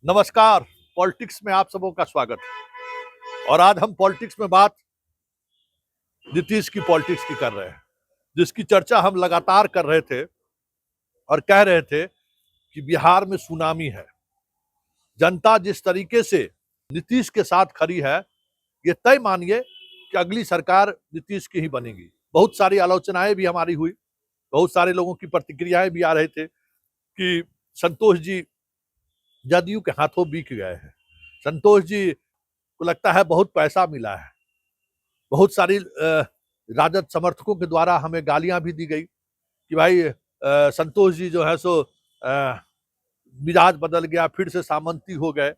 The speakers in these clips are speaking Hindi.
नमस्कार। पॉलिटिक्स में आप सबों का स्वागत। और आज हम पॉलिटिक्स में बात नीतीश की पॉलिटिक्स की कर रहे हैं, जिसकी चर्चा हम लगातार कर रहे थे और कह रहे थे कि बिहार में सुनामी है। जनता जिस तरीके से नीतीश के साथ खड़ी है, ये तय मानिए कि अगली सरकार नीतीश की ही बनेगी। बहुत सारी आलोचनाएं भी हमारी हुई, बहुत सारे लोगों की प्रतिक्रियाएं भी आ रहे थे कि संतोष जी जदयू के हाथों बिक गए हैं। संतोष जी को लगता है बहुत पैसा मिला है। बहुत सारी राजद समर्थकों के द्वारा हमें गालियां भी दी गई कि भाई संतोष जी जो है सो मिजाज बदल गया, फिर से सामंती हो गए।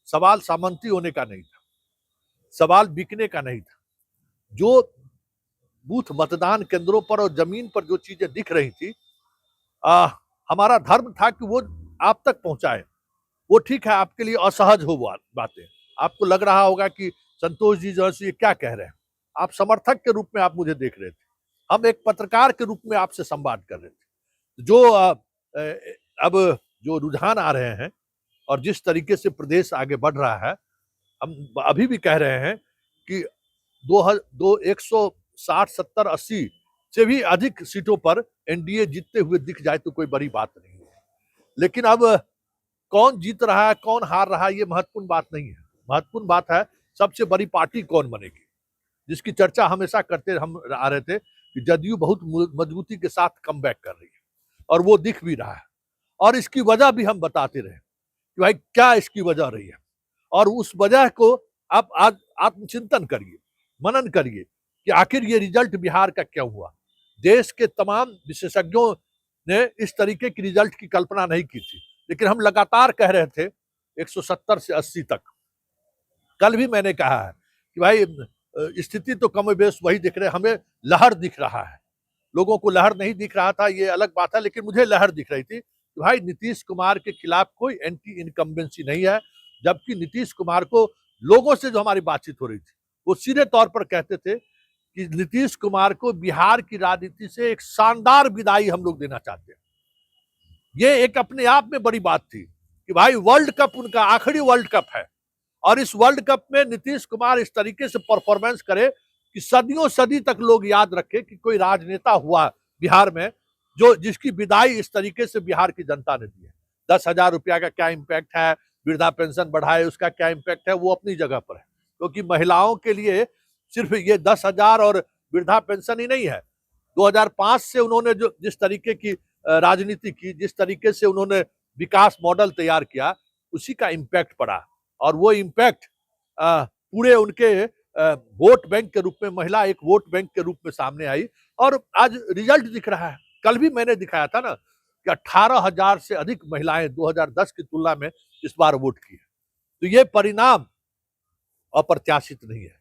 सवाल सामंती होने का नहीं था, सवाल बिकने का नहीं था। जो बूथ मतदान केंद्रों पर और जमीन पर जो चीजें दिख रही थी, हमारा धर्म था कि वो आप तक पहुंचाए। वो ठीक है, आपके लिए असहज हो बातें, आपको लग रहा होगा कि संतोष जी जो है ये क्या कह रहे हैं। आप समर्थक के रूप में आप मुझे देख रहे थे, हम एक पत्रकार के रूप में आपसे संवाद कर रहे थे। जो अब जो रुझान आ रहे हैं और जिस तरीके से प्रदेश आगे बढ़ रहा है, हम अभी भी कह रहे हैं कि 160, 70, 80 से भी अधिक सीटों पर एनडीए जीतते हुए दिख जाए तो कोई बड़ी बात नहीं है। लेकिन अब कौन जीत रहा है, कौन हार रहा है, ये महत्वपूर्ण बात नहीं है। महत्वपूर्ण बात है सबसे बड़ी पार्टी कौन बनेगी, जिसकी चर्चा हमेशा करते हम आ रहे थे कि जदयू बहुत मजबूती के साथ कमबैक कर रही है और वो दिख भी रहा है। और इसकी वजह भी हम बताते रहे कि भाई क्या इसकी वजह रही है, और उस वजह को आप आज आत्मचिंतन करिए, मनन करिए कि आखिर ये रिजल्ट बिहार का क्यों हुआ। देश के तमाम विशेषज्ञों ने इस तरीके की रिजल्ट की कल्पना नहीं की थी, लेकिन हम लगातार कह रहे थे 170 से 80 तक। कल भी मैंने कहा है कि भाई स्थिति तो कम बेश वही दिख रहे, हमें लहर दिख रहा है। लोगों को लहर नहीं दिख रहा था, ये अलग बात है, लेकिन मुझे लहर दिख रही थी कि भाई नीतीश कुमार के खिलाफ कोई एंटी इनकम्बेंसी नहीं है। जबकि नीतीश कुमार को लोगों से जो हमारी बातचीत हो रही थी, वो सीधे तौर पर कहते थे कि नीतीश कुमार को बिहार की राजनीति से एक शानदार विदाई हम लोग देना चाहते हैं। ये एक अपने आप में बड़ी बात थी कि भाई वर्ल्ड कप उनका आखिरी वर्ल्ड कप है, और इस वर्ल्ड कप में नीतीश कुमार इस तरीके से परफॉर्मेंस करे कि सदियों सदी तक लोग याद रखे कि कोई राजनेता हुआ बिहार में जो जिसकी विदाई इस तरीके से बिहार की जनता ने दी है। 10,000 रुपया का क्या इम्पैक्ट है, वृद्धा पेंशन बढ़ाए उसका क्या इम्पैक्ट है, वो अपनी जगह पर है। क्योंकि महिलाओं के लिए सिर्फ ये 10,000 और वृद्धा पेंशन ही नहीं है। 2005 से उन्होंने जो जिस तरीके की राजनीति की, जिस तरीके से उन्होंने विकास मॉडल तैयार किया, उसी का इम्पैक्ट पड़ा। और वो इम्पैक्ट पूरे उनके वोट बैंक के रूप में, महिला एक वोट बैंक के रूप में सामने आई, और आज रिजल्ट दिख रहा है। कल भी मैंने दिखाया था ना कि 18,000 से अधिक महिलाएं 2010 की तुलना में इस बार वोट की है। तो ये परिणाम अप्रत्याशित नहीं है,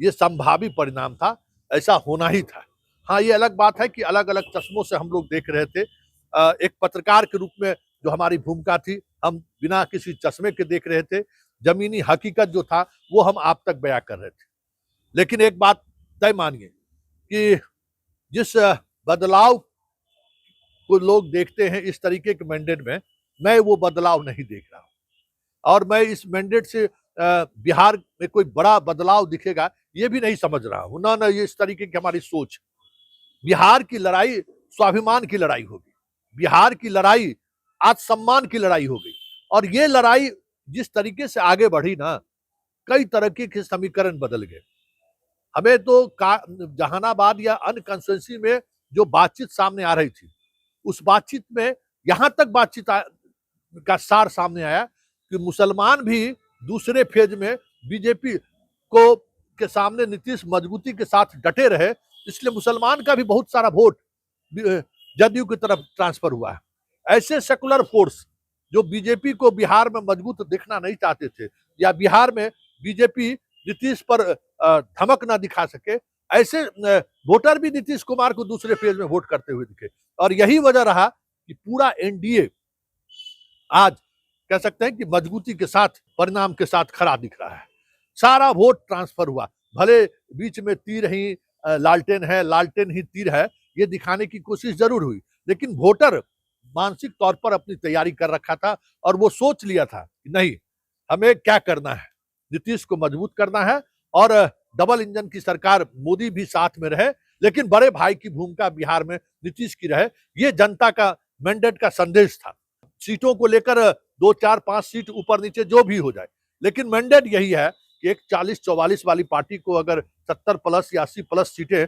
ये संभावी परिणाम था, ऐसा होना ही था। हाँ, ये अलग बात है कि अलग अलग चश्मों से हम लोग देख रहे थे। एक पत्रकार के रूप में जो हमारी भूमिका थी, हम बिना किसी चश्मे के देख रहे थे। जमीनी हकीकत जो था वो हम आप तक बयां कर रहे थे। लेकिन एक बात तय मानिए कि जिस बदलाव को लोग देखते हैं इस तरीके के मैंडेट में, मैं वो बदलाव नहीं देख रहा हूं। और मैं इस मैंडेट से बिहार में कोई बड़ा बदलाव दिखेगा ये भी नहीं समझ रहा हूं। ना ये इस तरीके की हमारी सोच। बिहार की लड़ाई स्वाभिमान की लड़ाई होगी, बिहार की लड़ाई आत्मसम्मान की लड़ाई होगी। और ये लड़ाई जिस तरीके से आगे बढ़ी ना, कई तरह के समीकरण बदल गए। हमें तो जहानाबाद या अन्य कंस्टिट्यूंसी में जो बातचीत सामने आ रही थी, उस बातचीत में यहां तक बातचीत का सार सामने आया कि मुसलमान भी दूसरे फेज में बीजेपी को के सामने नीतीश मजबूती के साथ डटे रहे, इसलिए मुसलमान का भी बहुत सारा वोट जदयू की तरफ ट्रांसफर हुआ है। ऐसे सेकुलर फोर्स जो बीजेपी को बिहार में मजबूत दिखना नहीं चाहते थे, या बिहार में बीजेपी नीतीश पर धमक ना दिखा सके, ऐसे वोटर भी नीतीश कुमार को दूसरे फेज में वोट करते हुए दिखे। और यही वजह रहा कि पूरा एनडीए आज कह सकते हैं कि मजबूती के साथ, परिणाम के साथ खड़ा दिख रहा है। सारा वोट ट्रांसफर हुआ, भले बीच में तीर ही लालटेन है, लालटेन ही तीर है, ये दिखाने की कोशिश जरूर हुई, लेकिन वोटर मानसिक तौर पर अपनी तैयारी कर रखा था और वो सोच लिया था कि नहीं, हमें क्या करना है, नीतीश को मजबूत करना है और डबल इंजन की सरकार, मोदी भी साथ में रहे, लेकिन बड़े भाई की भूमिका बिहार में नीतीश की रहे। ये जनता का मैंडेट का संदेश था। सीटों को लेकर 2, 4, 5 सीट ऊपर नीचे जो भी हो जाए, लेकिन मैंडेट यही है कि एक 40-44 वाली पार्टी को अगर 70 प्लस या 80 प्लस सीटें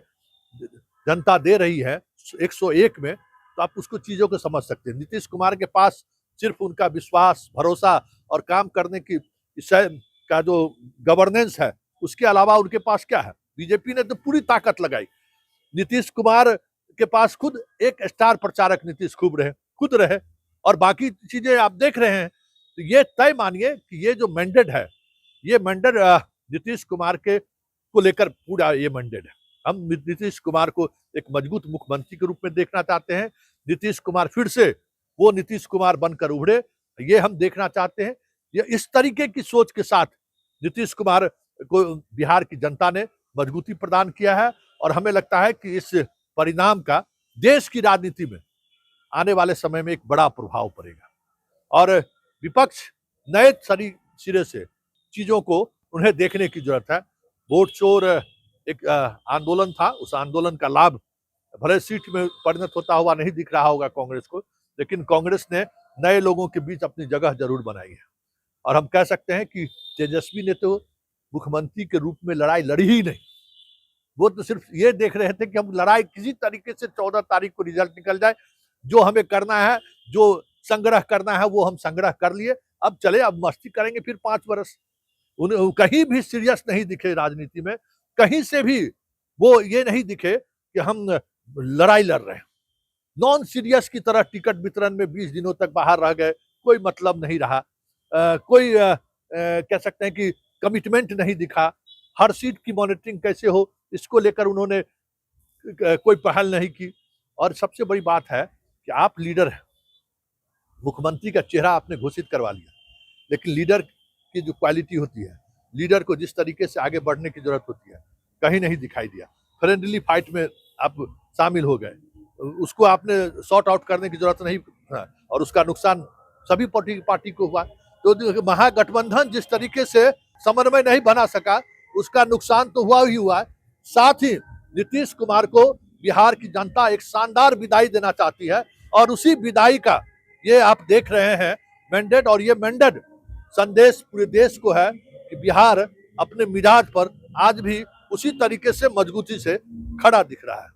जनता दे रही है 101 में, तो आप उसको चीजों को समझ सकते हैं। नीतीश कुमार के पास सिर्फ उनका विश्वास, भरोसा और काम करने की का जो गवर्नेंस है, उसके अलावा उनके पास क्या है? बीजेपी ने तो पूरी ताकत लगाई। नीतीश कुमार के पास खुद एक स्टार प्रचारक नीतीश खुद रहे और बाकी चीजें आप देख रहे हैं। तो ये तय मानिए कि ये जो मैंडेट है, ये मैंडेट नीतीश कुमार के को लेकर पूरा ये मैंडेट है। हम नीतीश कुमार को एक मजबूत मुख्यमंत्री के रूप में देखना चाहते हैं। नीतीश कुमार फिर से वो नीतीश कुमार बनकर उभरे, ये हम देखना चाहते हैं। ये इस तरीके की सोच के साथ नीतीश कुमार को बिहार की जनता ने मजबूती प्रदान किया है और हमें लगता है कि इस परिणाम का देश की राजनीति में आने वाले समय में एक बड़ा प्रभाव पड़ेगा और विपक्ष नए सिरे से चीजों को उन्हें देखने की जरूरत है। वोट चोर एक आंदोलन था, उस आंदोलन का लाभ भले सीट में परिणत होता हुआ नहीं दिख रहा होगा कांग्रेस को, लेकिन कांग्रेस ने नए लोगों के बीच अपनी जगह जरूर बनाई है और हम कह सकते हैं कि तेजस्वी ने तो मुख्यमंत्री के रूप में लड़ाई लड़ी ही नहीं। वो तो सिर्फ ये देख रहे थे कि हम लड़ाई किसी तरीके से 14 तारीख को रिजल्ट निकल जाए, जो हमें करना है, जो संग्रह करना है वो हम संग्रह कर लिए, अब चले, अब मस्ती करेंगे फिर 5 वर्ष। उन्हें कहीं भी सीरियस नहीं दिखे राजनीति में, कहीं से भी वो ये नहीं दिखे कि हम लड़ाई लड़ रहे हैं। नॉन सीरियस की तरह टिकट वितरण में 20 दिनों तक बाहर रह गए, कोई मतलब नहीं रहा। कोई कह सकते हैं कि कमिटमेंट नहीं दिखा। हर सीट की मॉनिटरिंग कैसे हो, इसको लेकर उन्होंने कोई पहल नहीं की। और सबसे बड़ी बात है कि आप लीडर हैं, मुख्यमंत्री का चेहरा आपने घोषित करवा लिया, लेकिन लीडर की जो क्वालिटी होती है, लीडर को जिस तरीके से आगे बढ़ने की जरूरत होती है, कहीं नहीं दिखाई दिया। फ्रेंडली फाइट में आप शामिल हो गए, उसको आपने सॉर्ट आउट करने की जरूरत नहीं और उसका नुकसान सभी पार्टी को हुआ। तो महागठबंधन जिस तरीके से समन्वय नहीं बना सका, उसका नुकसान तो हुआ ही हुआ। साथ ही नीतीश कुमार को बिहार की जनता एक शानदार विदाई देना चाहती है और उसी विदाई का ये आप देख रहे हैं मैंडेट, और ये मैंडेट संदेश पूरे देश को है कि बिहार अपने मिजाज पर आज भी उसी तरीके से मजबूती से खड़ा दिख रहा है।